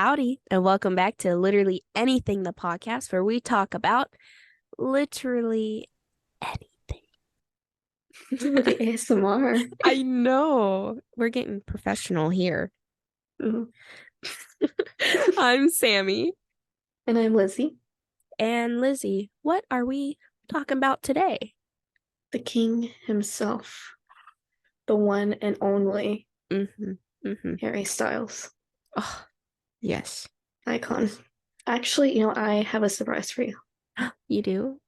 Howdy, and welcome back to Literally Anything, the podcast where we talk about literally anything. The ASMR. I know. We're getting professional here. Mhm. I'm Sammy. And I'm Lizzie, And Lizzie, what are we talking about today? the king himself, the one and only Harry Styles. Oh, yes. Icon. Actually, I have a surprise for you. You do?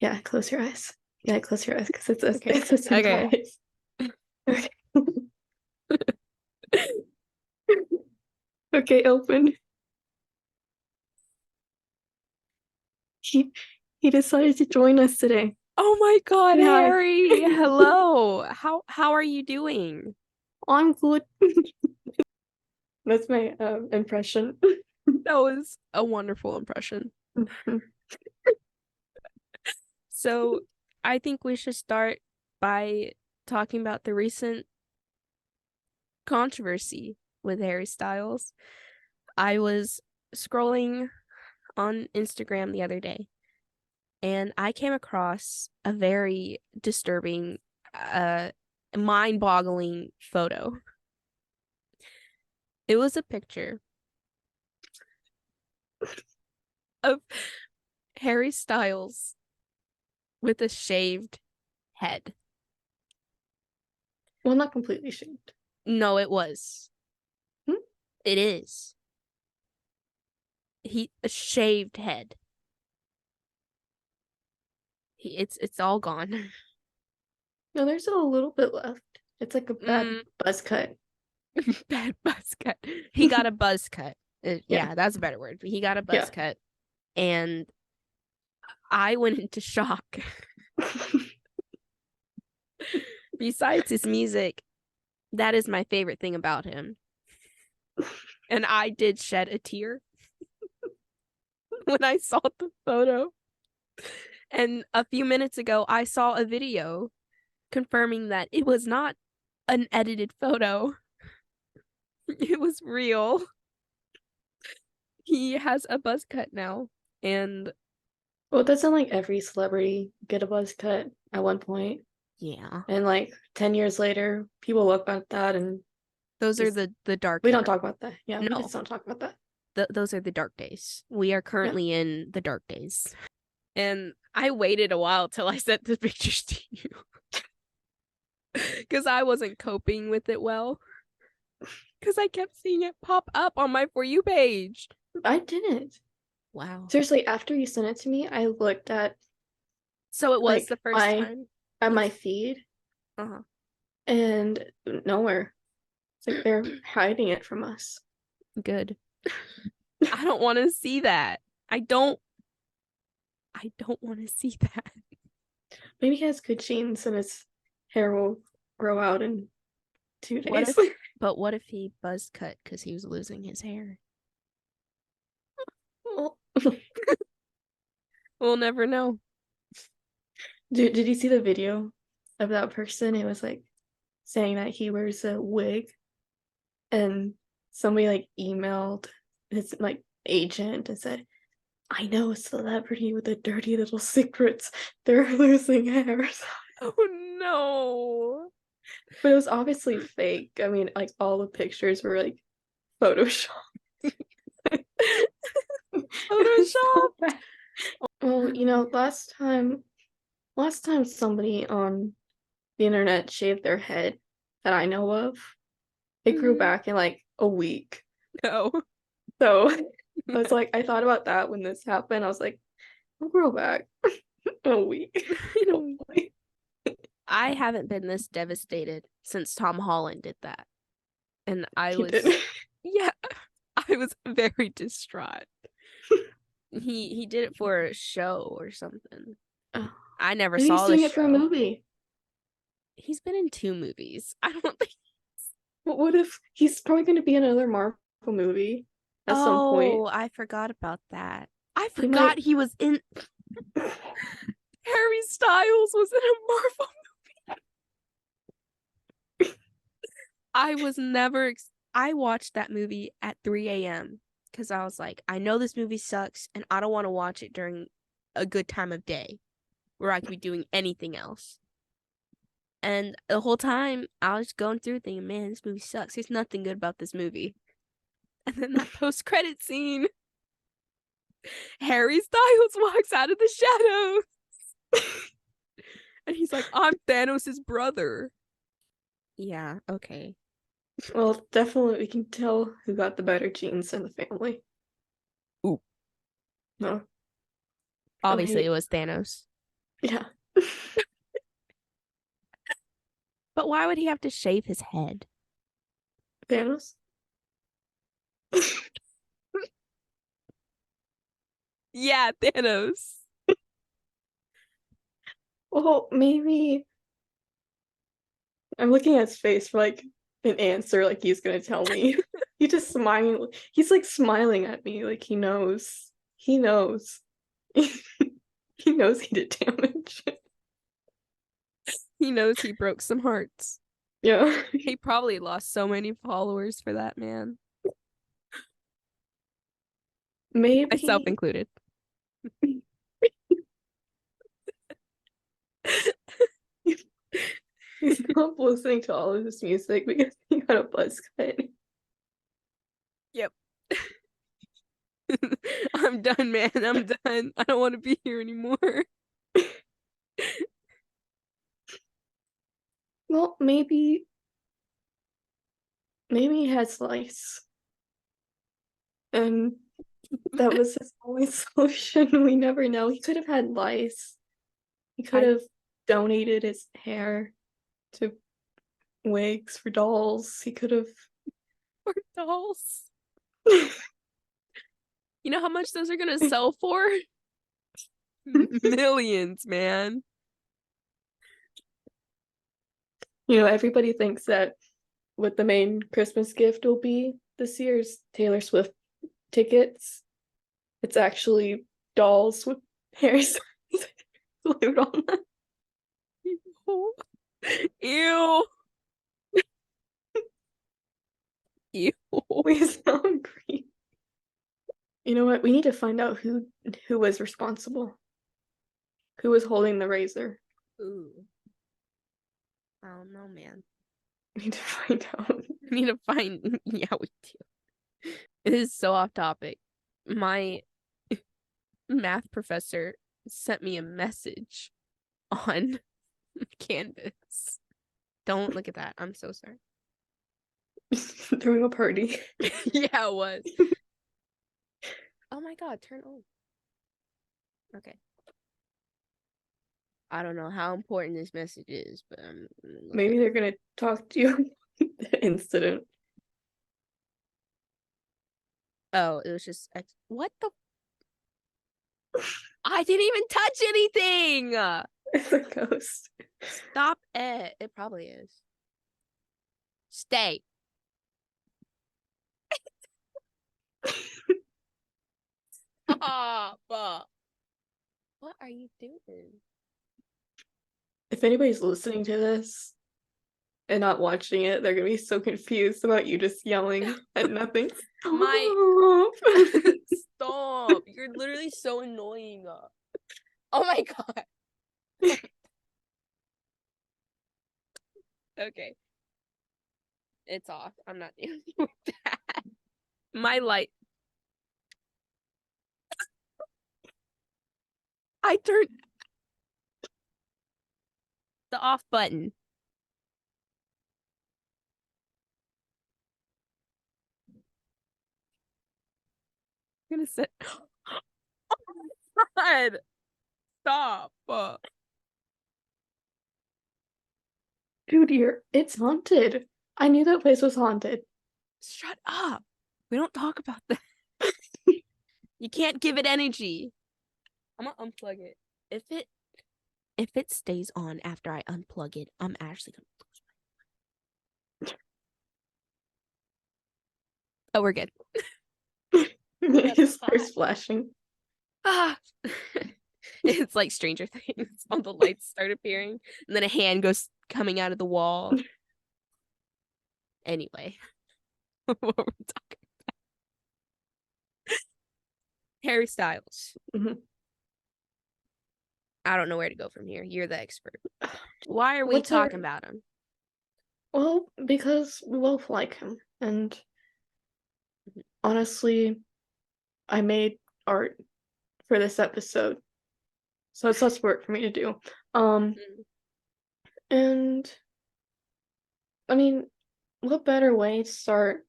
Yeah, close your eyes. Yeah, close your eyes because it's Okay. it's a surprise. Okay. Okay, open. He decided to join us today. Oh my God, Say hi. Harry. Hello. How are you doing? I'm good. That's my impression. That was a wonderful impression. So I think we should start by talking about the recent controversy with Harry Styles. I was scrolling on Instagram the other day and I came across a very disturbing, mind-boggling photo. It was a picture of Harry Styles with a shaved head. Well, not completely shaved. No, it was. Hmm? It is. A shaved head. It's all gone. No, there's a little bit left. It's like a bad buzz cut. Bad buzz cut. He got a buzz cut. Yeah. Yeah, that's a better word. He got a buzz Yeah. cut, and I went into shock. Besides his music, that is my favorite thing about him. And I did shed a tear when I saw the photo. And a few minutes ago, I saw a video confirming that it was not an edited photo. It was real. He has a buzz cut now, and Well, doesn't like every celebrity get a buzz cut at one point? yeah, And like 10 years later, people look at that and those are just the dark we don't era. talk about that. Yeah, we No, just don't talk about that. those are the dark days. We are currently in the dark days. And I waited a while till I sent the pictures to you. Because I wasn't coping with it well. Because I kept seeing it pop up on my For You page. I didn't. Wow. Seriously, after you sent it to me, I looked at So it was like the first time? my feed Uh-huh. and nowhere. It's like they're hiding it from us. Good. I don't want to see that. I don't want to see that. Maybe he has good genes and his hair will grow out in 2 days. What if he buzz cut because he was losing his hair? Well, We'll never know. did you see the video of that person? It was like saying that he wears a wig and somebody like emailed his like agent and said, I know a celebrity with the dirty little secrets. They're losing hair. Oh no. But it was obviously fake. I mean, like all the pictures were like Photoshopped. Photoshop. Well, last time somebody on the internet shaved their head that I know of, it grew back in like a week. No. So I was like, I thought about that when this happened. I was like, I'll grow back in a week. I haven't been this devastated since Tom Holland did that. And I was yeah, I was very distraught. He did it for a show or something. Oh. I never Maybe saw he's doing the it show. for a movie. He's been in 2 movies. I don't think. What if he's probably going to be in another Marvel movie at some point? Oh, I forgot about that. I forgot he was in. Harry Styles was in a Marvel movie. I was never. I watched that movie at 3 a.m. because I was like, I know this movie sucks, and I don't want to watch it during a good time of day where I could be doing anything else. And the whole time, I was going through thinking, man, this movie sucks. There's nothing good about this movie. And then that post-credit scene, Harry Styles walks out of the shadows. And he's like, I'm Thanos' brother. Yeah, okay. Well, definitely we can tell who got the better genes in the family. Ooh. No. Obviously, it was Thanos. Yeah. But why would he have to shave his head? Thanos? Yeah, Thanos. Well, maybe I'm looking at his face for like an answer, like he's gonna tell me. He just smiling. He's like smiling at me, like he knows. He knows. He knows he did damage. He knows he broke some hearts. Yeah. He probably lost so many followers for that, man. Maybe Myself included. He stopped listening to all of his music because he got a buzz cut. Yep. I'm done, man. I'm done. I don't want to be here anymore. Well, maybe he had Slice. And that was his only solution. We never know. He could have had lice. He could have donated his hair to wigs for dolls. He could have. For dolls. You know how much those are gonna sell for? Millions, man. You know, everybody thinks that what the main Christmas gift will be this year's Taylor Swift tickets. It's actually dolls with hairs glued on them. Ew. Ew. We sound hungry. You know what? We need to find out who was responsible. Who was holding the razor? Ooh. I don't know, man. We need to find out. We need to find. Yeah, we do. It is so off topic. My math professor sent me a message on Canvas. Don't look at that. I'm so sorry. Throwing a party. Yeah, it was. Oh my god, turn on. Okay. I don't know how important this message is, but Maybe they're gonna talk to you about the incident. Oh, it was just what the I didn't even touch anything. It's a ghost. Stop it. It probably is. Stay. Stop. What are you doing? If anybody's listening to this and not watching it, they're gonna be so confused about you just yelling at nothing. Stop. You're literally so annoying. Oh my god. Okay. It's off. I'm not dealing with that. My light. I turned the off button. I'm gonna sit. Oh my god. Stop. Dude, it's haunted. I knew that place was haunted. Shut up. We don't talk about that. You can't give it energy. I'm gonna unplug it. If it stays on after I unplug it, I'm actually gonna lose my. Oh, we're good. It just starts flashing. Ah. It's like Stranger Things. All the lights start appearing, and then a hand goes coming out of the wall. Anyway, what we're talking Harry Styles. Mhm. I don't know where to go from here. You're the expert. Why are we What's our talking about him? Well, because we both like him, and honestly, I made art for this episode, so it's less work for me to do. Mm. And I mean, what better way to start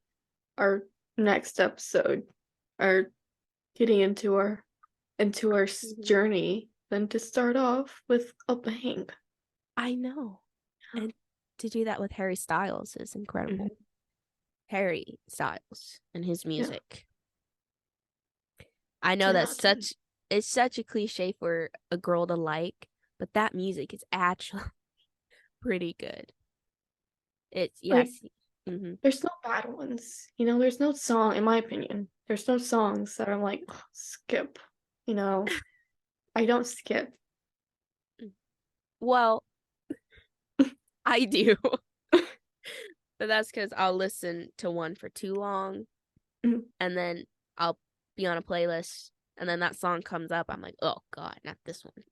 our next episode, our getting into our journey, than to start off with a bang. I know. And to do that with Harry Styles is incredible. Mhm. Harry Styles and his Yeah. music. I know 10 that's out of 10. it's such a cliche for a girl to like, but that music is actually pretty good. It's Like, yes. Hmm. there's no bad ones. There's no song, in my opinion, there's no songs that I'm like, "Ugh, skip." I don't skip. Well, I do. But that's because I'll listen to one for too long Mhm. and then I'll be on a playlist and then that song comes up. I'm like, oh God, not this one.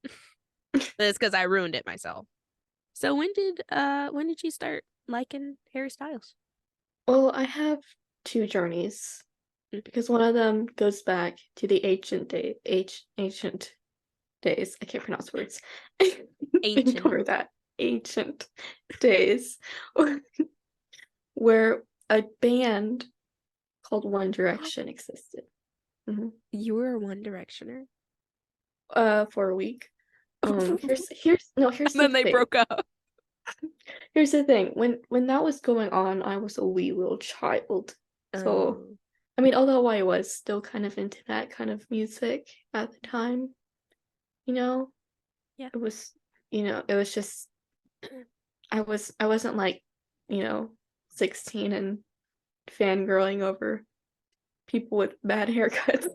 But it's because I ruined it myself. So when did you start liking Harry Styles? Well, I have two journeys because one of them goes back to the ancient days. I can't pronounce words. Ancient. Ignore that. Ancient days where a band called One Direction existed. You were a One Directioner? For a week. And Here's the then they thing. broke up. Here's the thing. When that was going on, I was a wee little child. So, I mean, although I was still kind of into that kind of music at the time, Yeah. it was, it was just I wasn't like, 16 and fangirling over people with bad haircuts.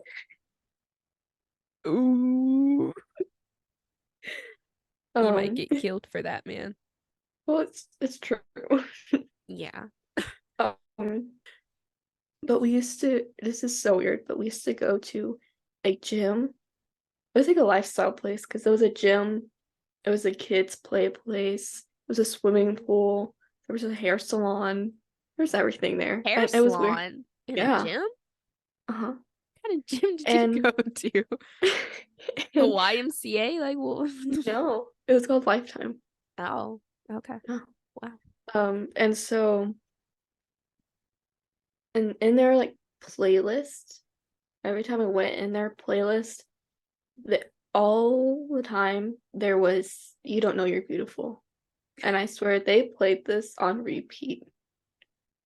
Ooh. You might Um, get killed for that, man. well, it's true. Yeah. Um, but this is so weird, but we used to go to a gym. It was like a lifestyle place because it was a gym, it was a kids' play place, it was a swimming pool, there was a hair salon, there was everything there. Hair And it was weird. salon in a Yeah. gym? Uh-huh. What kind of gym did you And go to? A and YMCA? Like, what? no, it was called Lifetime. Oh, okay. Yeah. Wow. And so in their like playlist, every time I went in their playlist, all the time there was "You Don't Know You're Beautiful." And I swear they played this on repeat,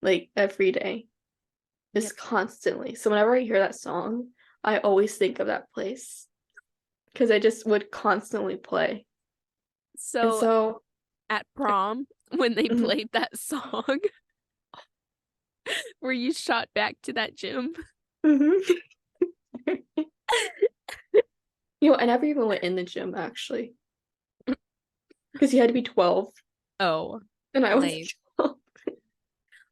like every day, just Yep. constantly. So whenever I hear that song, I always think of that place because I just would constantly play. And So so, at prom, when they mhm, played that song, were you shot back to that gym? mhm. I never even went in the gym actually because you had to be 12, Oh, and I was lame. 12.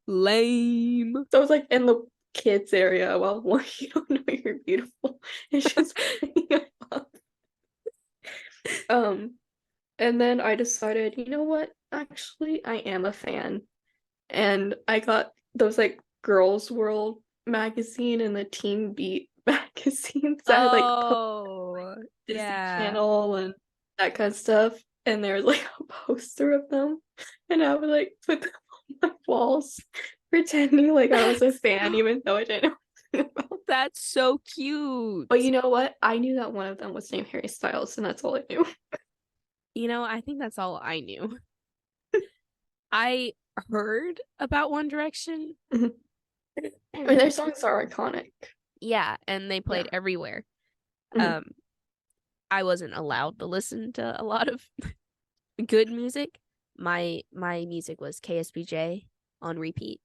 Lame. So I was like in the kids area while You Don't Know You're Beautiful. It's just playing up. And then I decided, you know what? Actually, I am a fan. And I got those like Girls World magazine and the Teen Beat magazines that had like Oh, Disney yeah. Channel and that kind of stuff. And there was like a poster of them. And I would like put them on my walls, pretending like I was a fan, even though I didn't know about them. That's so cute. But you know what? I knew that one of them was named Harry Styles, and that's all I knew. I think that's all I knew. I heard about One Direction. Mhm. I mean, their songs are iconic. Yeah, and they played Yeah. everywhere. Mhm. I wasn't allowed to listen to a lot of good music. My music was KSBJ on repeat.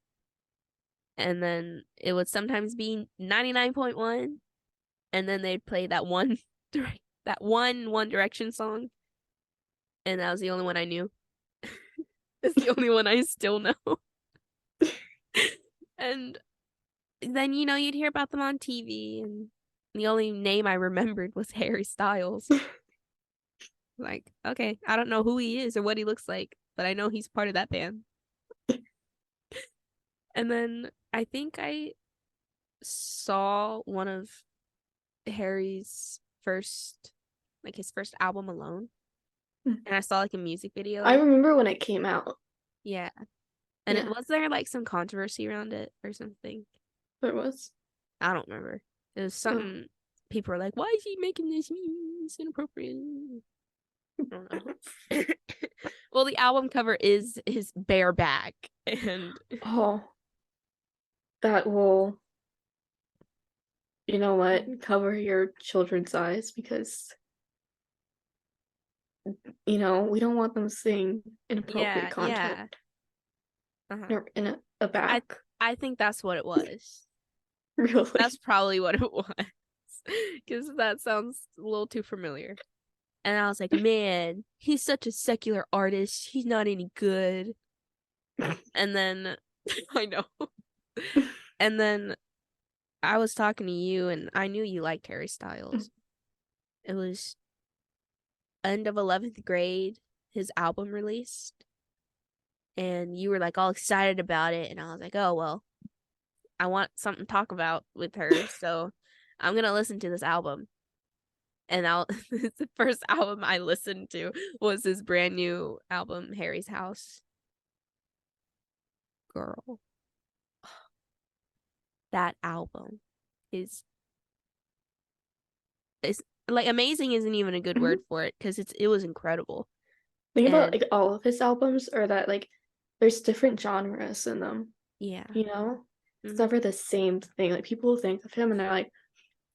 And then it would sometimes be 99.1 and then they'd play that one One Direction song and that was the only one I knew. It's the only one I still know. And then you'd hear about them on TV and the only name I remembered was Harry Styles. Like, okay, I don't know who he is or what he looks like, but I know he's part of that band. And then I think I saw one of Harry's first, like his first album alone. And I saw like a music video. I remember when it came out. Yeah. And Yeah. was there like some controversy around it or something? There was. I don't remember. It was something people were like, why is he making this? It's inappropriate. I don't know. Well, the album cover is his bare back. And that will, you know what, cover your children's eyes because, you know, we don't want them seeing inappropriate content. In a back. I think that's what it was. Really? That's probably what it was. Because that sounds a little too familiar. And I was like, man, he's such a secular artist. He's not any good. And then, I know. And then I was talking to you, and I knew you liked Harry Styles. It was end of 11th grade, his album released. And you were like all excited about it. And I was like, oh, well, I want something to talk about with her. So I'm going to listen to this album. And the first album I listened to was his brand new album, Harry's House. Girl. That album is like amazing isn't even a good word for it because it was incredible. Think about like all of his albums are that like there's different genres in them. Yeah. You know? It's never the same thing. Like people think of him and they're like,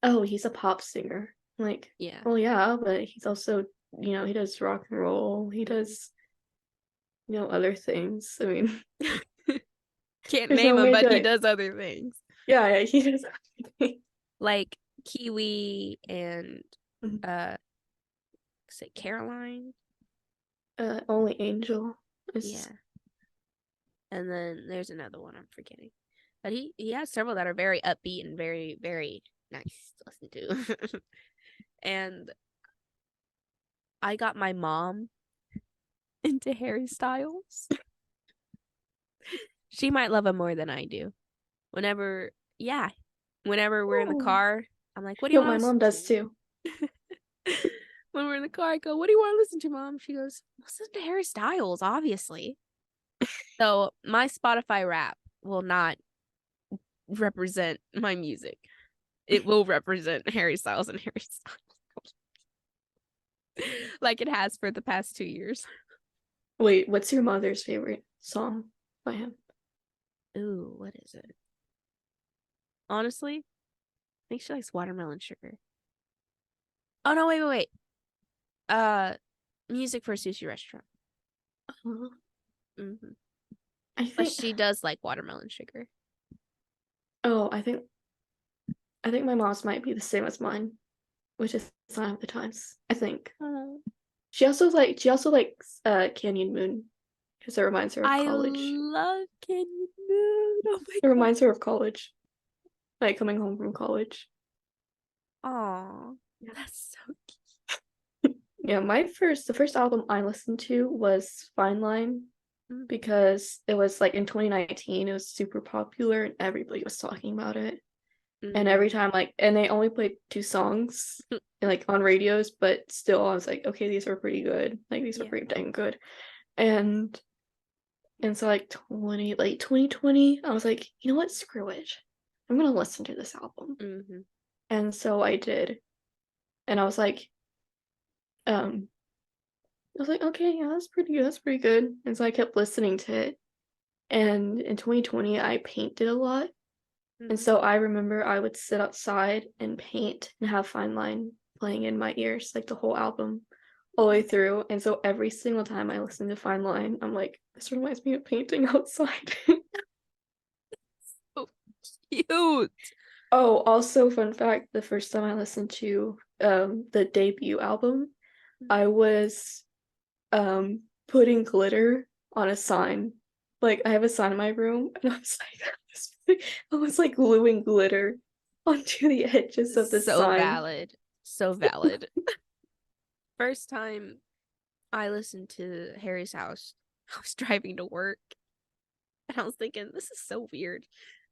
oh, he's a pop singer. Like, yeah. Well, yeah, but he's also, you know, he does rock and roll. He does, you know, other things. I mean, can't name him, but he does other things. Yeah, he does other things. Like Kiwi and is it Caroline? Only Angel. Yeah. And then there's another one I'm forgetting. But he has several that are very upbeat and very, very nice to listen to. And I got my mom into Harry Styles. She might love him more than I do. Whenever we're in the car, I'm like, what do you want to listen to? My mom does too. When we're in the car, I go, what do you want to listen to, Mom? She goes, listen to Harry Styles, obviously. So my Spotify rap will not represent my music. It will represent Harry Styles and Harry Styles. Like it has for the past 2 years. Wait, what's your mother's favorite song by him? Ooh, what is it? Honestly, I think she likes Watermelon Sugar. Oh no, wait. Music for a Sushi Restaurant. But she does like Watermelon Sugar. Oh, I think my mom's might be the same as mine, which is Sign of the Times. I think. She also likes Canyon Moon because it reminds her of college. I love Canyon Moon. Oh my God. It reminds her of college, like coming home from college. Aw, that's so cute. Yeah, the first album I listened to was Fine Line because it was like in 2019. It was super popular and everybody was talking about it. And every time, and they only played 2 songs, like, on radios, but still, I was like, okay, these are pretty good. Like, these are pretty dang good. And so, 2020, I was like, you know what? Screw it. I'm gonna listen to this album. And so I did. And I was like, okay, yeah, that's pretty good. That's pretty good. And so I kept listening to it. And in 2020, I painted a lot. And so I remember I would sit outside and paint and have Fine Line playing in my ears, like the whole album, all the way through. And so every single time I listen to Fine Line, I'm like, this reminds me of painting outside. So cute. Oh, also, fun fact, the first time I listened to the debut album, I was putting glitter on a sign. Like, I have a sign in my room, and I was like gluing glitter onto the edges of the So sign. valid. So valid. First time I listened to Harry's House, I was driving to work and I was thinking, this is so weird.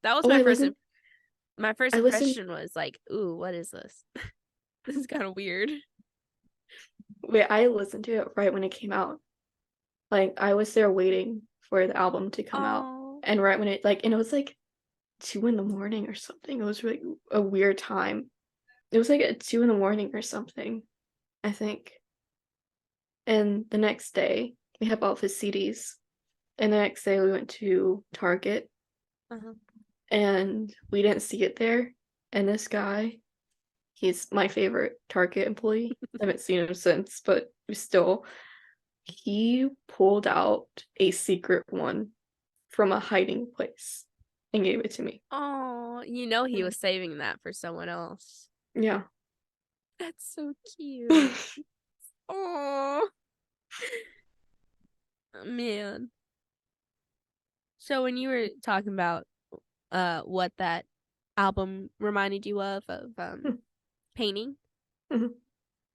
That was my first impression was like, ooh, what is this? This is kind of weird. Wait, I listened to it right when it came out. Like, I was there waiting for the album to come out. And right when it, like, and it was like 2 a.m. or something. It was really a weird time. It was like at 2 a.m. or something, I think. And the next day, we have all of his CDs. And the next day, we went to Target. And we didn't see it there. And this guy, he's my favorite Target employee. I haven't seen him since, but still, he pulled out a secret one from a hiding place and gave it to me. Oh, you know he was saving that for someone else. Yeah. That's so cute. Oh, man. So when you were talking about what that album reminded you of painting,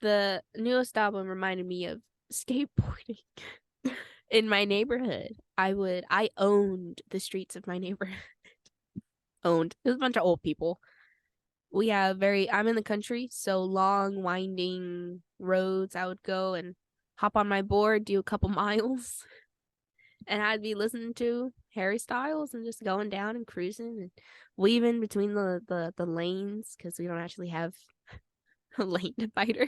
the newest album reminded me of skateboarding. In my neighborhood, I owned the streets of my neighborhood. Owned. It was a bunch of old people. We have I'm in the country, so long winding roads. I would go and hop on my board, do a couple miles, and I'd be listening to Harry Styles and just going down and cruising and weaving between the lanes because we don't actually have a lane divider.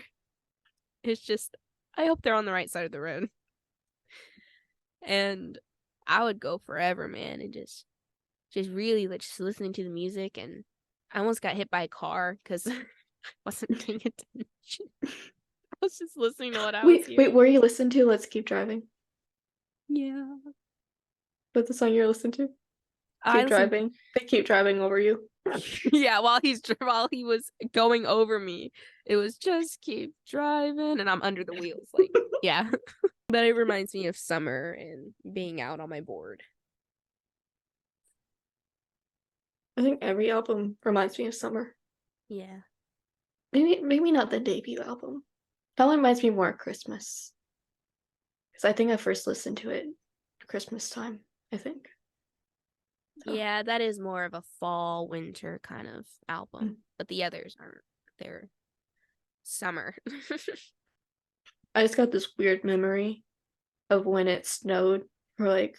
It's just, I hope they're on the right side of the road. And I would go forever, man, and just really like just listening to the music. And I almost got hit by a car because I wasn't paying attention. I was just listening to what I was hearing. Wait, were you listening to Let's Keep Driving? Yeah. That's the song you're listening to? Keep driving. They keep driving over you. Yeah, while he was going over me, it was just keep driving, and I'm under the wheels, like, yeah. But it reminds me of summer and being out on my board. I think every album reminds me of summer. Yeah. Maybe not the debut album. That one reminds me more of Christmas. Because I think I first listened to it Christmas time, I think. So. Yeah, that is more of a fall, winter kind of album. But the others aren't. They're summer. I just got this weird memory of when it snowed for like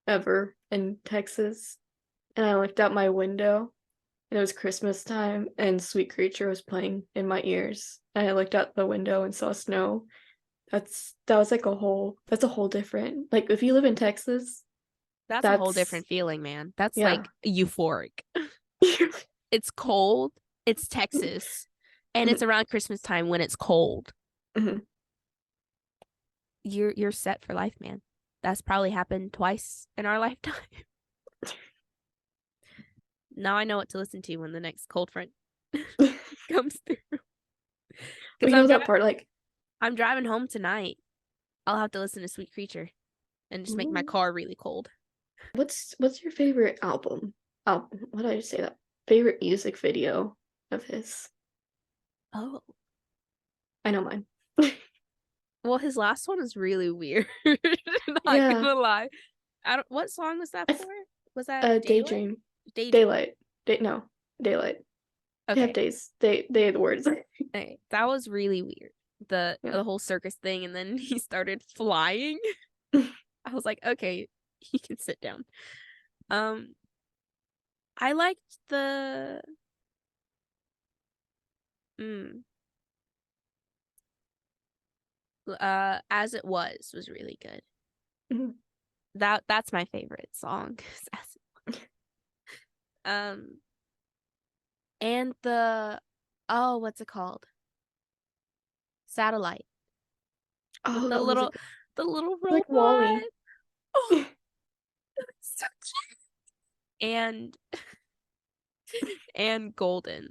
ever in Texas. And I looked out my window and it was Christmas time and Sweet Creature was playing in my ears. And I looked out the window and saw snow. That's a whole different, like, if you live in Texas, that's a whole different feeling, man. That's like euphoric. It's cold. It's Texas. And it's around Christmas time when it's cold. You're set for life, man. That's probably happened twice in our lifetime. Now I know what to listen to when the next cold front comes through. We know that part, like, I'm driving home tonight. I'll have to listen to Sweet Creature and just make my car really cold. What's your favorite album? What did I say that? Favorite music video of his? Oh. I know mine. Well, his last one is really weird. Not gonna lie. What song was that for? Was that Daydream? Daylight. No, Daylight. Okay. They have days. They have the words. Okay. That was really weird. The whole circus thing, and then he started flying. I was like, okay, he can sit down. I liked the As It Was really good. That's my favorite song. And the what's it called? Satellite. Oh, the little robot. Like WALL-E. Oh, so cute. And Golden.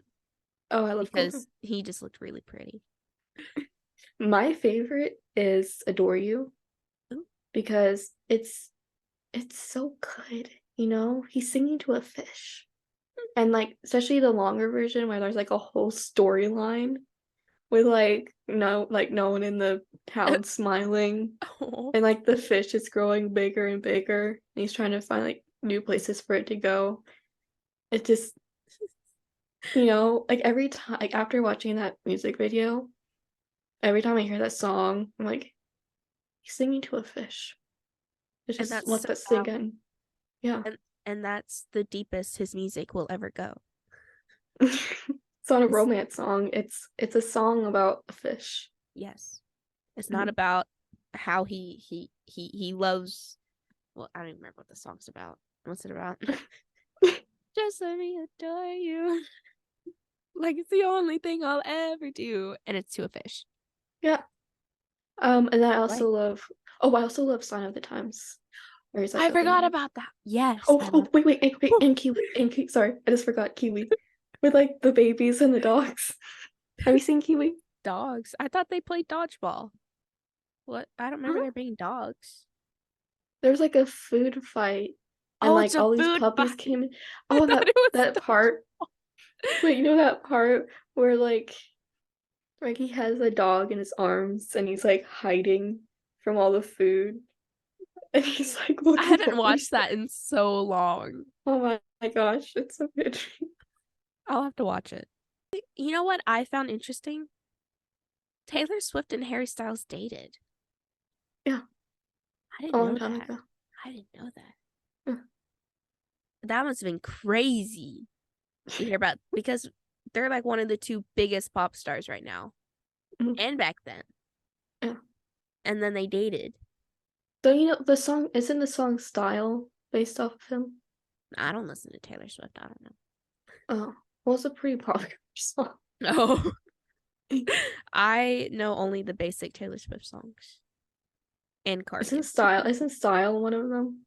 Oh, I love because Golden. He just looked really pretty. My favorite is Adore You. Ooh. Because it's so good, you know? He's singing to a fish. And like especially the longer version where there's like a whole storyline with like no one in the town smiling Oh. and like the fish is growing bigger and bigger and he's trying to find like new places for it to go. It just like every time like after watching that music video, every time I hear that song, I'm like, he's singing to a fish. It's And just that's let so that sink valid. in. Yeah. And that's the deepest his music will ever go. It's not a romance song. It's a song about a fish. Yes. It's not about how he loves. Well, I don't even remember what the song's about. What's it about? Just let me adore you. Like it's the only thing I'll ever do. And it's to a fish. Yeah. And I also Like, love I also love Sign of the Times. Where he's like I forgot opening. about that. Yes. Oh, I oh, love wait, and Kiwi. Sorry, I just forgot Kiwi. With like the babies and the dogs. Have you seen Kiwi? dogs. I thought they played dodgeball. What? I don't remember Huh? there being dogs. There was like a food fight and Oh, it's like a all these food puppies fight. came in. I Oh, thought that it was that part. Wait, you know that part where like he has a dog in his arms and he's like hiding from all the food and he's like I looking hadn't over. watched that in so long. Oh my gosh, it's so good. I'll have to watch it. You know what I found interesting? Taylor Swift and Harry Styles dated. Yeah, I a didn't long know time that. ago. I didn't know that. Yeah. That must have been crazy to hear about because they're like one of the two biggest pop stars right now Mhm. and back then. Yeah. And then they dated. Don't you know the song? Isn't the song "Style" based off of him? I don't listen to Taylor Swift. I don't know. Oh, well, it's a pretty popular song. No. I know only the basic Taylor Swift songs and Isn't Cardigan. "Style"? Isn't "Style" one of them?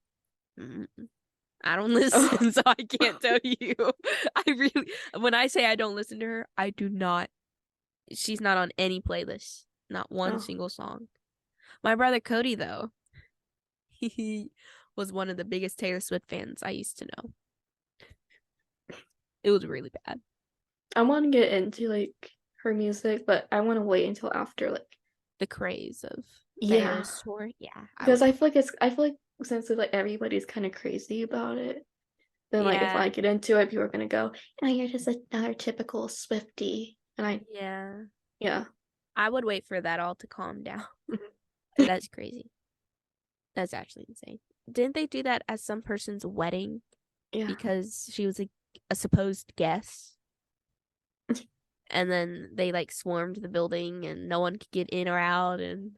I don't Oh, listen, so I can't tell you. I really, when I say I don't listen to her, I do not. She's not on any playlist, not one oh. single song. My brother Cody, though, he was one of the biggest Taylor Swift fans I used to know. It was really bad. I want to get into like her music, but I want to wait until after like The craze of the yeah, Eras tour. Yeah, I because would. I feel like since like everybody's kind of crazy about it, then like if Yeah, I get into it, people are gonna go, "Oh, you're just another typical Swiftie," and yeah. yeah. I would wait for that all to calm down. Mhm. That's crazy. That's actually insane. Didn't they do that at some person's wedding Yeah. because she was a supposed guest? And then they like swarmed the building and no one could get in or out. And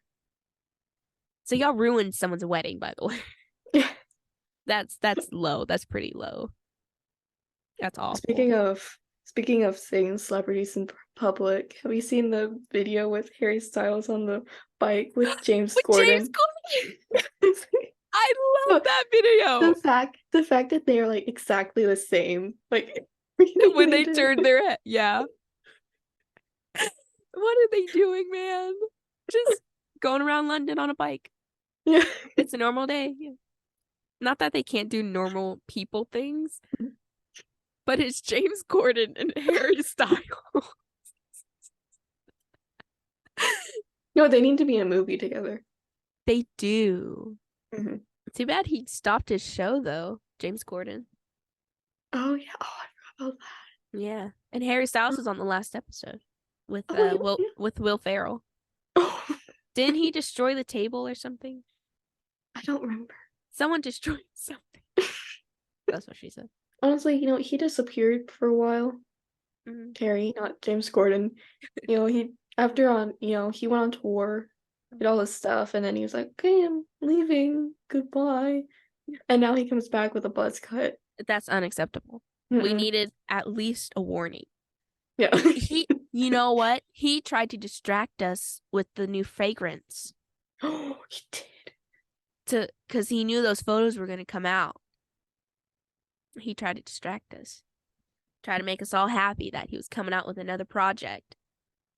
so y'all ruined someone's wedding, by the way. That's low. That's pretty low. That's awful. Speaking of saying celebrities in public, have you seen the video with Harry Styles on the bike with James With James Corden? Corden, I love No, that video. the fact that they are like exactly the same, like When they made it. turned their head, yeah. What are they doing, man? Just going around London on a bike. Yeah. It's a normal day. Not that they can't do normal people things, but it's James Corden and Harry Styles. No, they need to be in a movie together. They do. Mhm. Too bad he stopped his show though, James Corden. Oh yeah. Oh, I forgot about Yeah, and Harry Styles that. was on the last episode with Oh wait, Will Ferrell. oh, Didn't he destroy the table or something? I don't remember. Someone destroyed something. That's what she said. Honestly, he disappeared for a while. Mm-hmm. Harry, not James Corden. He after on, he went on tour, did all this stuff, and then he was like, "Okay, I'm leaving. Goodbye." And now he comes back with a buzz cut. That's unacceptable. We Mm-mm. needed at least a warning. Yeah. You know what? He tried to distract us with the new fragrance Oh, he did. because he knew those photos were going to come out. He tried to distract us, try to make us all happy that he was coming out with another project.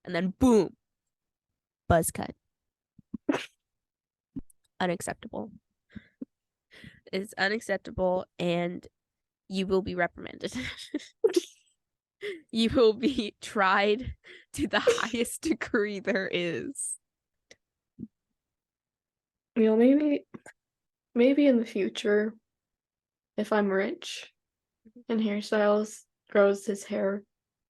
And then boom, buzz cut. Unacceptable. It's unacceptable. And you will be reprimanded. You will be tried to the highest degree there is. Maybe in the future, if I'm rich and Harry Styles grows his hair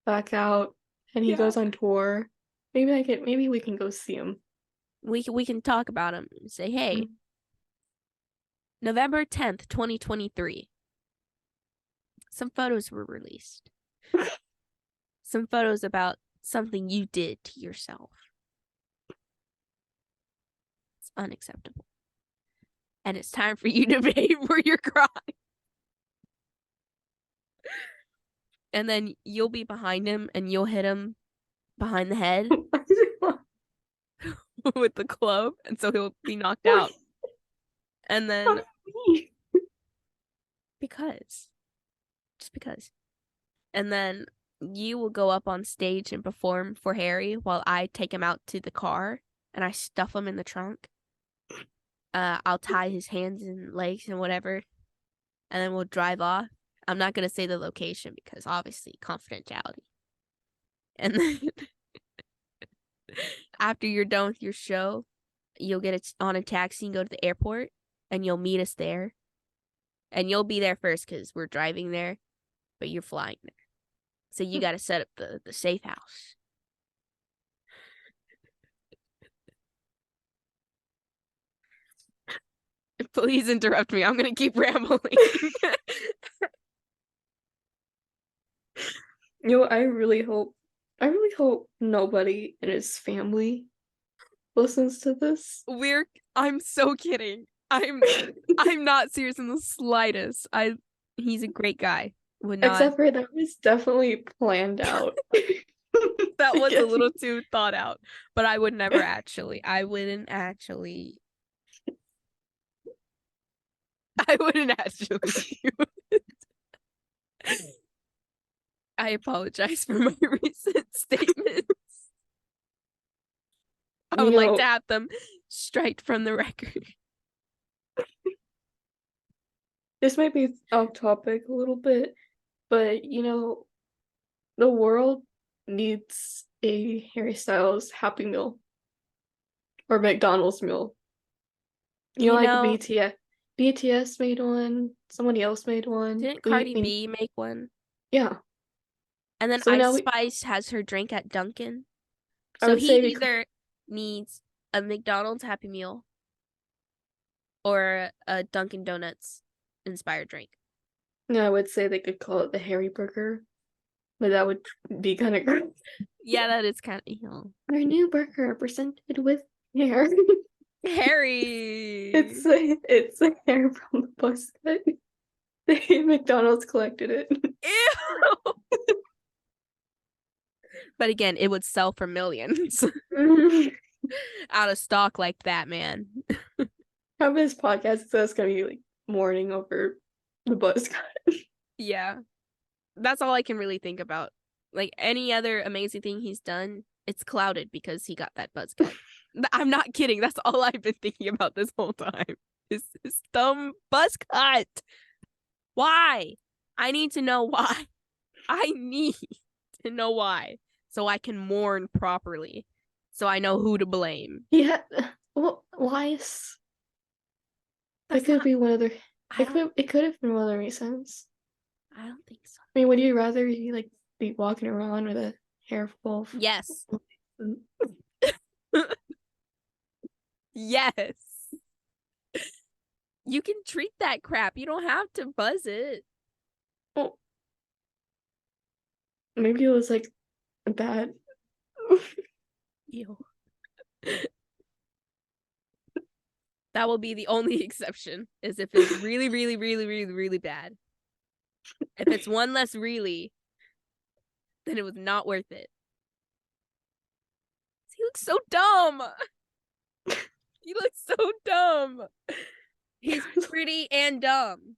back out and he goes on tour, maybe we can go see him. We can talk about him and say, hey, November 10th, 2023. Some photos were released. Some photos about something you did to yourself. It's unacceptable. And it's time for you to pay for your crime. And then you'll be behind him and you'll hit him behind the head with the club. And so he'll be knocked out. And then just because. And then you will go up on stage and perform for Harry while I take him out to the car and I stuff him in the trunk. I'll tie his hands and legs and whatever, and then we'll drive off. I'm not going to say the location because obviously confidentiality. And then after you're done with your show, you'll get on a taxi and go to the airport and you'll meet us there. And you'll be there first because we're driving there, but you're flying there. So you got to set up the safe house. Please interrupt me. I'm going to keep rambling. I really hope nobody in his family listens to this. I'm so kidding. I'm not serious in the slightest. He's a great guy. Except for that was definitely planned out. That was a little too thought out. But I wouldn't actually. I wouldn't actually. I apologize for my recent statements. I would like to have them striked from the record. This might be off topic a little bit, but the world needs a Harry Styles Happy Meal or McDonald's meal. Like BTS made one. Somebody else made one. Didn't Cardi B make one? Yeah. And then Ice Spice has her drink at Dunkin'. So he either needs a McDonald's Happy Meal or a Dunkin' Donuts inspired drink. No, I would say they could call it the Harry Burger, but that would be kind of gross. Yeah, that is kind of Our new burger presented with hair. Harry. It's a hair from the bus cut. The McDonald's collected it. Ew. But again, it would sell for millions. Out of stock like that, man. How this podcast is gonna be like mourning over the buzz cut. Yeah. That's all I can really think about. Like any other amazing thing he's done, it's clouded because he got that buzz cut. I'm not kidding. That's all I've been thinking about this whole time. Is this dumb buzz cut. Why? I need to know why. I need to know why. So I can mourn properly. So I know who to blame. Yeah. Well, why is... It could be one of the... It could have been one of the reasons. I don't think so. I mean, would you rather he like be walking around with a hair full? Yes. Yes. You can treat that crap. You don't have to buzz it. Well, maybe it was like bad. Ew. That will be the only exception, is if it's really, really, really, really, really bad. If it's one less really, then it was not worth it. He looks so dumb. He looks so dumb. He's pretty and dumb.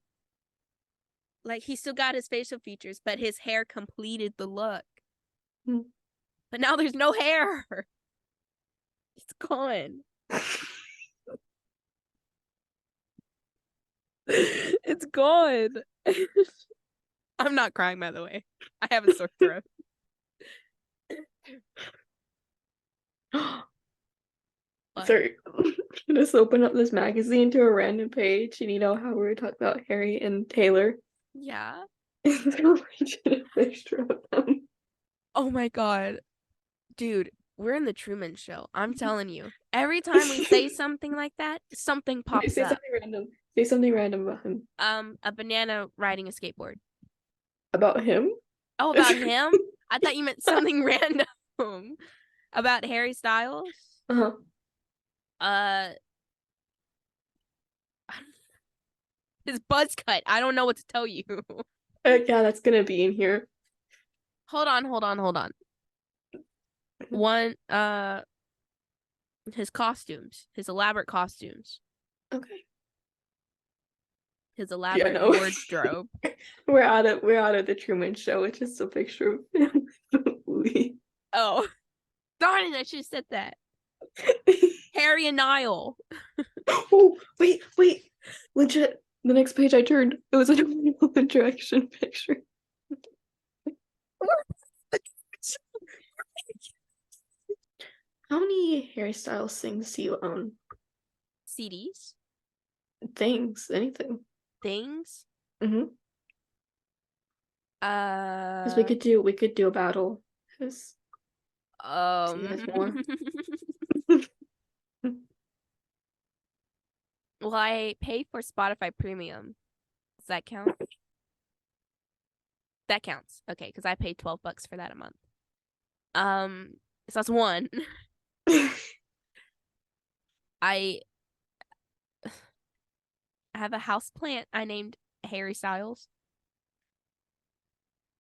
Like, he still got his facial features, but his hair completed the look. But now there's no hair. It's gone. It's gone. I'm not crying, by the way. I have a sore throat. Sorry, just open up this magazine to a random page, and you know how we were talking about Harry and Taylor? Yeah. So we did a picture of them. Oh my god. Dude, we're in the Truman Show. I'm telling you. Every time we say something like that, something pops Say up. something random. Say something random about him. A banana riding a skateboard. About him? Oh, about him? I thought you meant something random. About Harry Styles? Uh-huh. His buzz cut. I don't know what to tell you. Yeah, that's gonna be in here. Hold on. One, his costumes, his elaborate costumes, Okay. his elaborate no. wardrobe. We're out of the Truman Show. It's just a picture of him. Oh, darn it! I should have said that. Harry and Niall. Oh, wait. Legit. The next page I turned, it was a One Direction picture. How many hairstyle things do you own? CDs? Things, anything. Things? Mm-hmm. Because we could do a battle. Because has more. Well, I pay for Spotify Premium. Does that count? That counts. Okay, because I paid $12 for that a month. So that's one. I have a house plant I named Harry Styles.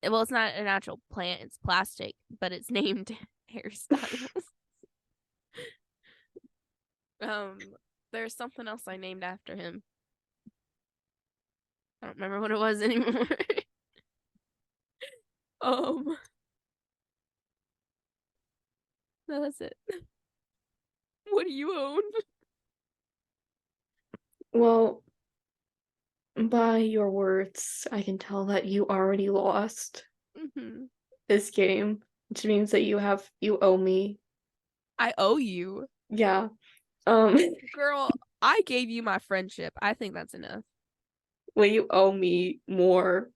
Well, it's not an actual plant, it's plastic, but it's named Harry Styles. There's something else I named after him. I don't remember what it was anymore. No, that's it. What do you own? Well, by your words, I can tell that you already lost this game, which means that you owe me. I owe you. Yeah. Girl, I gave you my friendship. I think that's enough. Well, you owe me more.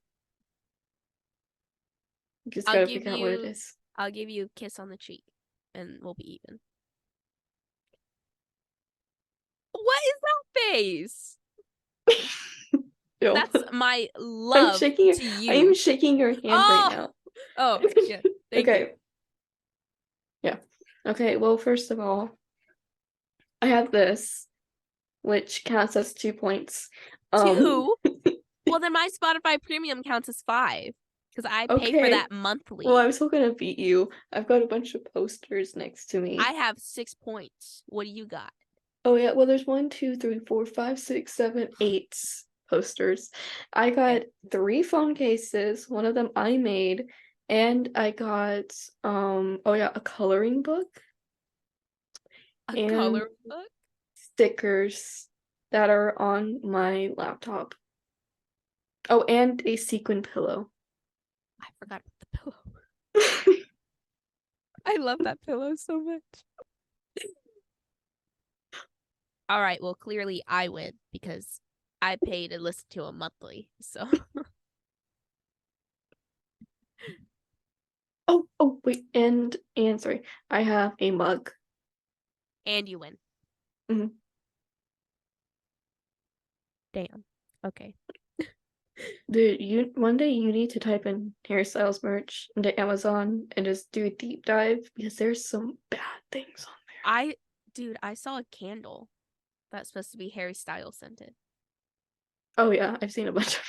Just gotta figure out what it is. I'll give you a kiss on the cheek, and we'll be even. What is that face? That's my love to you. I am shaking your hand right now. Oh, yeah. Thank okay. you. Yeah. Okay, well, first of all, I have this, which counts as 2 points. 2? Well, then my Spotify Premium counts as 5. Because I pay for that monthly. Well, I'm still gonna beat you. I've got a bunch of posters next to me. I have 6 points. What do you got? Oh yeah, well there's 1, 2, 3, 4, 5, 6, 7, 8 posters. I got 3 phone cases, one of them I made, and I got a coloring book. A coloring book? Stickers that are on my laptop. Oh, and a sequin pillow. I forgot about the pillow. I love that pillow so much. All right, well, clearly I win because I pay to listen to him monthly. So. Oh, wait, and sorry, I have a mug. And you win. Mm-hmm. Damn. Okay. Dude, one day you need to type in hairstyles merch into Amazon and just do a deep dive because there's some bad things on there. I saw a candle that's supposed to be Harry Styles scented. Oh yeah, I've seen a bunch of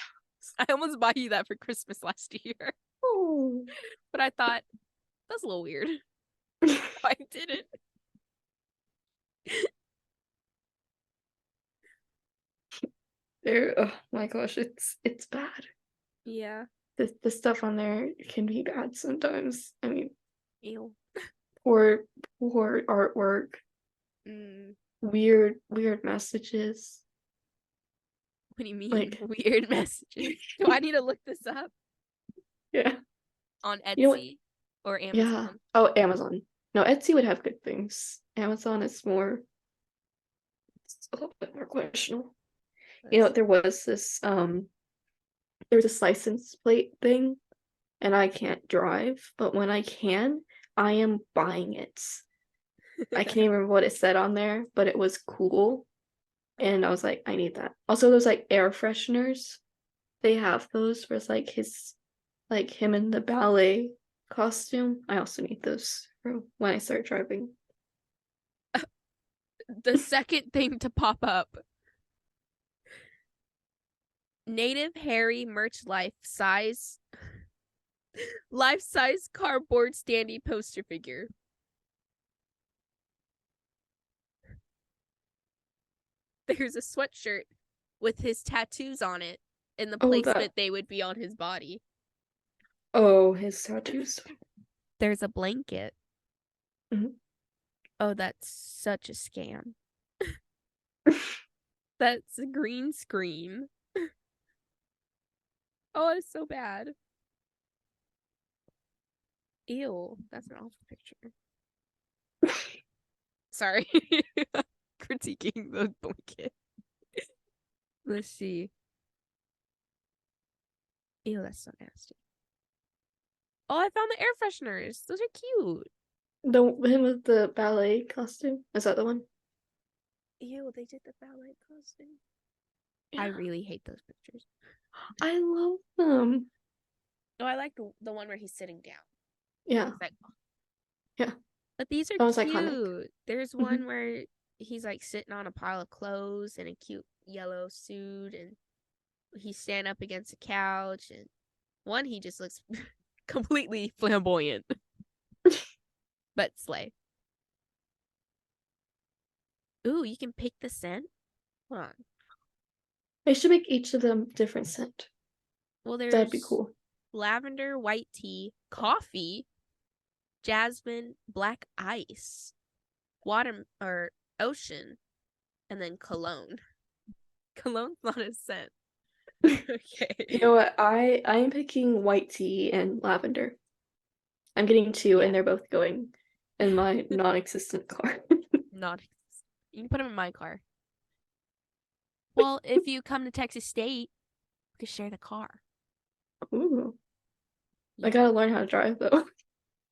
I almost bought you that for Christmas last year. Oh. But I thought, that's a little weird. I didn't. Oh my gosh, it's bad. Yeah. The stuff on there can be bad sometimes. I mean, ew. Poor artwork. Weird messages. What do you mean? Like weird messages? Do I need to look this up? Yeah. On You know what? Etsy or Yeah. Amazon? Oh, Amazon. No, Etsy would have good things. Amazon is more, it's a little bit more questionable. You know, Let's- there was this license plate thing, and I can't drive, but when I can, I am buying it. I can't even remember what it said on there, but it was cool. And I was like, I need that. Also, those like air fresheners, they have those where it's like him in the ballet costume. I also need those for when I start driving. The second thing to pop up. Native Harry merch life-size cardboard standee poster figure. There's a sweatshirt with his tattoos on it in the Oh, placement they would be on his body. his tattoos. There's a blanket. Mhm. Oh, that's such a scam. That's a green screen. Oh, it's so bad. Ew, that's an awful picture. Sorry. Critiquing the blanket. Let's see. Ew, that's so nasty. Oh, I found the air fresheners. Those are cute. Him with the ballet costume. Is that the one? Ew, they did the ballet costume. Yeah. I really hate those pictures. I love them. Oh, I like the one where he's sitting down. Yeah. Like, Yeah. but these are That was cute. iconic. There's one where he's like sitting on a pile of clothes in a cute yellow suit, and he's standing up against a couch, and one he just looks completely flamboyant. But slay. Ooh, you can pick the scent? Hold on. They should make each of them different scent. Well, That'd be there's cool. lavender, white tea, coffee, jasmine, black ice, water or ocean, and then cologne. Cologne's not a scent. Okay. You know what? I am picking white tea and lavender. I'm getting two, Yeah. and they're both going in my non-existent car. Not. You can put them in my car. Well, if you come to Texas State, we could share the car. Ooh. I Yeah. gotta learn how to drive though.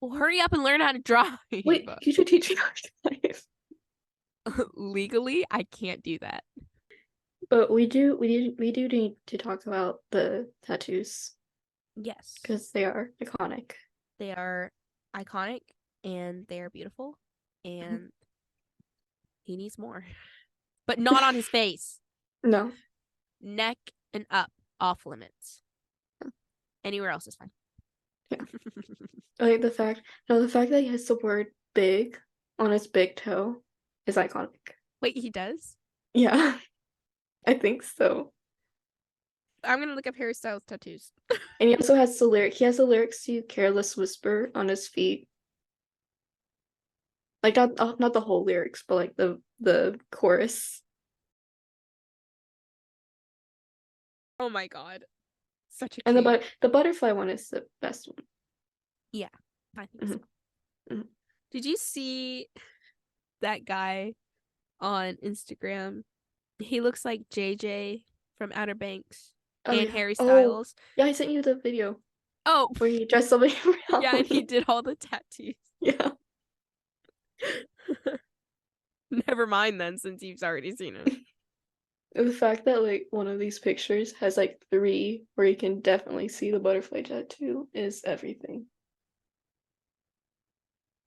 Well, hurry up and learn how to drive. Wait, you should teach me how to drive. Legally, I can't do that. But we do need to talk about the tattoos Yes. because they are iconic. They are iconic and they are beautiful. And he needs more. But not on his face. No. Neck and up, off limits. Anywhere else is fine. Yeah. Like the fact that he has the word big on his big toe is iconic. Wait, he does? Yeah. I think so. I'm gonna look up Harry Styles tattoos. And he also has he has the lyrics to Careless Whisper on his feet. Like not the whole lyrics, but like the chorus. Oh my god. Such a And cute. the butterfly one is the best one. Yeah, I think so. Mhm. Did you see that guy on Instagram? He looks like JJ from Outer Banks and yeah. Harry Oh, Styles. yeah, I sent you the video Oh, where he dressed somebody for yeah, and he Halloween. did all the tattoos. Yeah. Never mind then, since you've already seen him. The fact that like one of these pictures has like 3 where you can definitely see the butterfly tattoo is everything.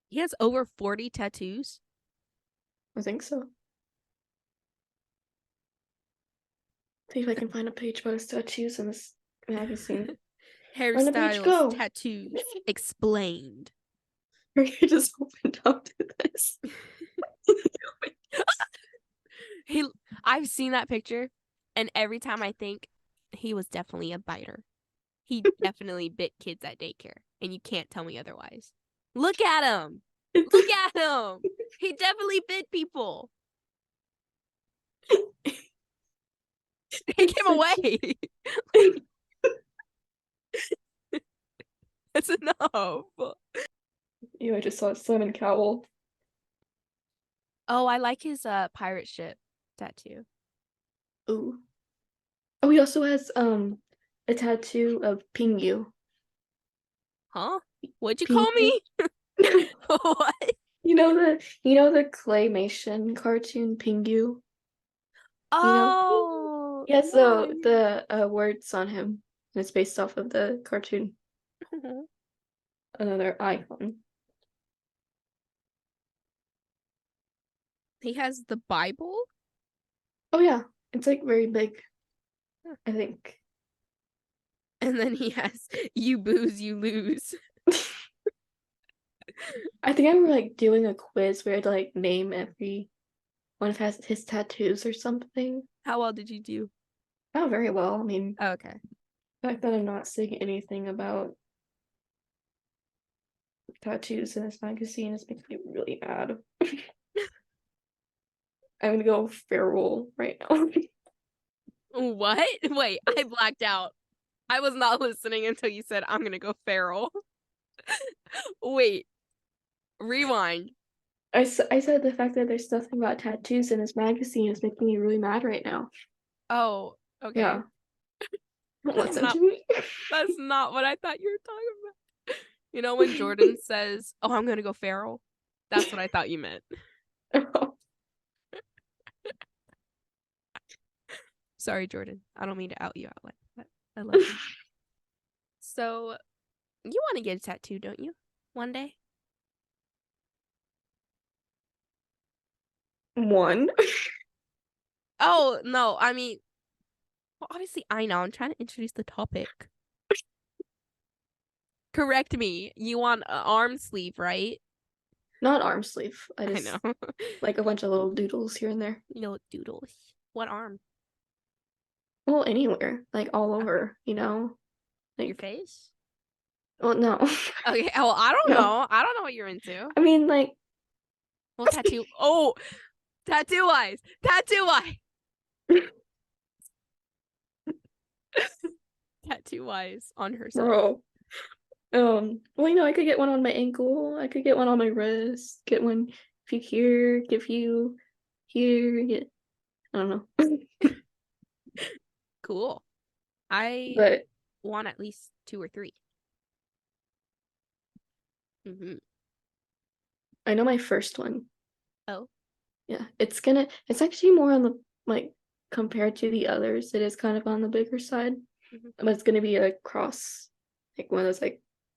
He has over 40 tattoos. I think so. See if I can find a page about his tattoos in this magazine. Harry Find a page, Styles go. tattoos explained. Or you just opened up to this. I've seen that picture, and every time I think he was definitely a biter. He definitely bit kids at daycare, and you can't tell me otherwise. Look at him. Look at him. He definitely bit people. Take him away. That's enough. I just saw Simon Cowell. Oh, I like his pirate ship tattoo. Ooh. Oh, he also has a tattoo of Pingu. Huh? What'd you call Pingu. me? What? You know the claymation cartoon Pingu? You know? Oh, Yeah, so no. the words on him, and it's based off of the cartoon. Another icon. He has the Bible? Oh yeah, it's like very big, Huh. I think. And then he has you booze, you lose. I think I remember like doing a quiz where I'd like name every one of his tattoos or something. How well did you do? Not very well. I mean, Oh, okay. the fact that I'm not saying anything about tattoos in this magazine is making me really mad. I'm gonna go feral right now. What? Wait, I blacked out. I was not listening until you said I'm gonna go feral. Wait, rewind. I said the fact that there's nothing about tattoos in this magazine is making me really mad right now. Oh, okay. Yeah. Don't That's listen not to me. that's not what I thought you were talking about. You know when Jordan says, "Oh, I'm gonna go feral," that's what I thought you meant. Sorry, Jordan. I don't mean to out you out like that. I love you. So, you want to get a tattoo, don't you? One day? One. Oh, no. I mean, well, obviously, I know. I'm trying to introduce the topic. Correct me. You want an arm sleeve, right? Not arm sleeve. I I just know. like a bunch of little doodles here and there. You know, doodles. What arm? Well, anywhere, like all Okay. over, Your like. face? Well, no, Okay. Well, I don't no. know. I don't know what you're into. I mean, like, Well, tattoo. Oh, tattoo eyes. Tattoo eye. Tattoo eyes on herself. bro. Well, I could get one on my ankle. I could get one on my wrist. Get one if you here. Give you here. Get. I don't know. Cool. I But want at least 2 or 3. Mm-hmm. I know my first one. Oh. Yeah, it's actually more on the like compared to the others, it is kind of on the bigger side. Mm-hmm. But it's gonna be a cross, like one of those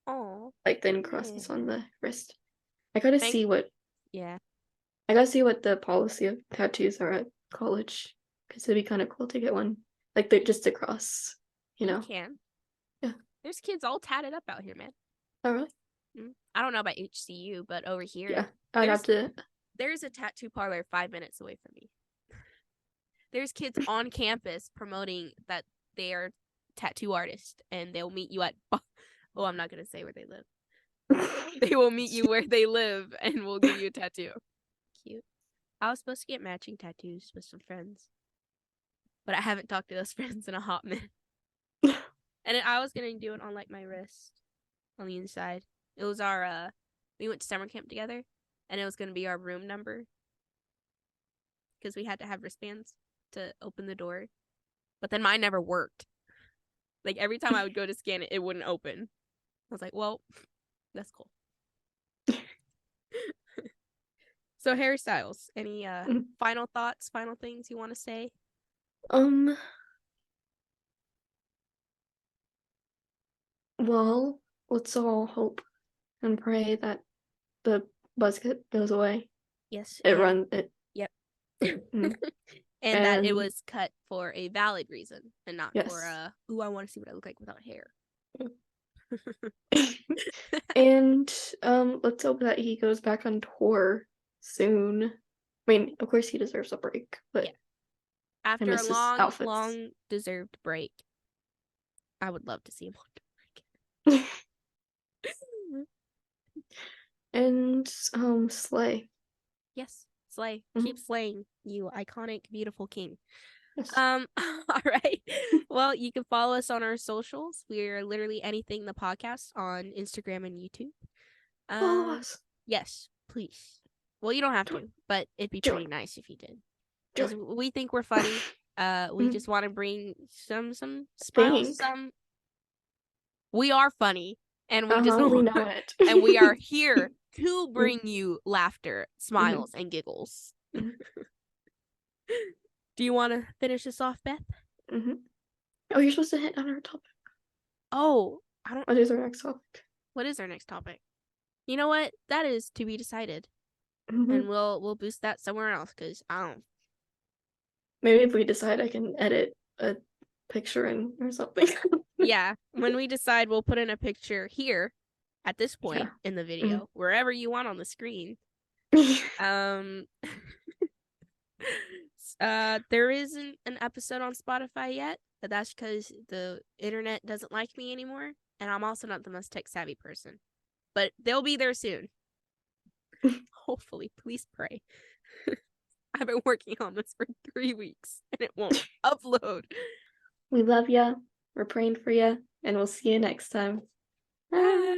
Oh. like thin crosses on the wrist. I gotta Thank. see what Yeah. I gotta see what the policy of tattoos are at college, because it'd be kind of cool to get one like they're just a cross, you You know? can. Yeah. There's kids all tatted up out here, man. Oh really? I don't know about HCU, but over here, Yeah, I'd have to. there's a tattoo parlor 5 minutes away from me. There's kids on campus promoting that they are tattoo artists, and they'll meet you at. Oh, I'm not gonna say where they live. They will meet you where they live, and will give you a tattoo. Cute. I was supposed to get matching tattoos with some friends, but I haven't talked to those friends in a hot minute. And I was gonna do it on like my wrist, on the inside. It was our we went to summer camp together, and it was gonna be our room number because we had to have wristbands to open the door. But then mine never worked. Like every time I would go to scan it, it wouldn't open. I was like, well, that's cool. So hairstyles. Any final thoughts, final things you want to say? Well, let's all hope and pray that the buzz cut goes away. Yes. It runs it. Yep. Mm. And that it was cut for a valid reason and not Yes. for ooh, I want to see what I look like without hair. And let's hope that he goes back on tour soon. I mean, of course he deserves a break, but Yeah. After a miss his long, outfits. long deserved break, I would love to see him on tour again. And slay. Yes, slay. Keep slaying, you iconic, beautiful king. All right. Well, you can follow us on our socials. We're literally anything the podcast on Instagram and YouTube. Follow us. Yes, please. Well, you don't have Do to, but it'd be Do pretty it. nice if you did. Do Because we think we're funny. We Mhm. just want to bring some smiles. Think. We are funny, and we just We know it. and we are here to bring you laughter, smiles, and giggles. Mhm. Do you want to finish this off, Beth? Oh, you're supposed to hit on our topic. Oh, I don't. What is our next topic? What is our next topic? You know what? That is to be decided, Mhm. and we'll boost that somewhere else because I don't. Maybe if we decide, I can edit a picture in or something. Yeah, when we decide, we'll put in a picture here at this point in the video, wherever you want on the screen. There isn't an episode on Spotify yet, but that's because the internet doesn't like me anymore, and I'm also not the most tech savvy person. But they'll be there soon. Hopefully, please pray. I've been working on this for 3 weeks, and it won't upload. We love ya. We're praying for ya, and we'll see you next time. Bye.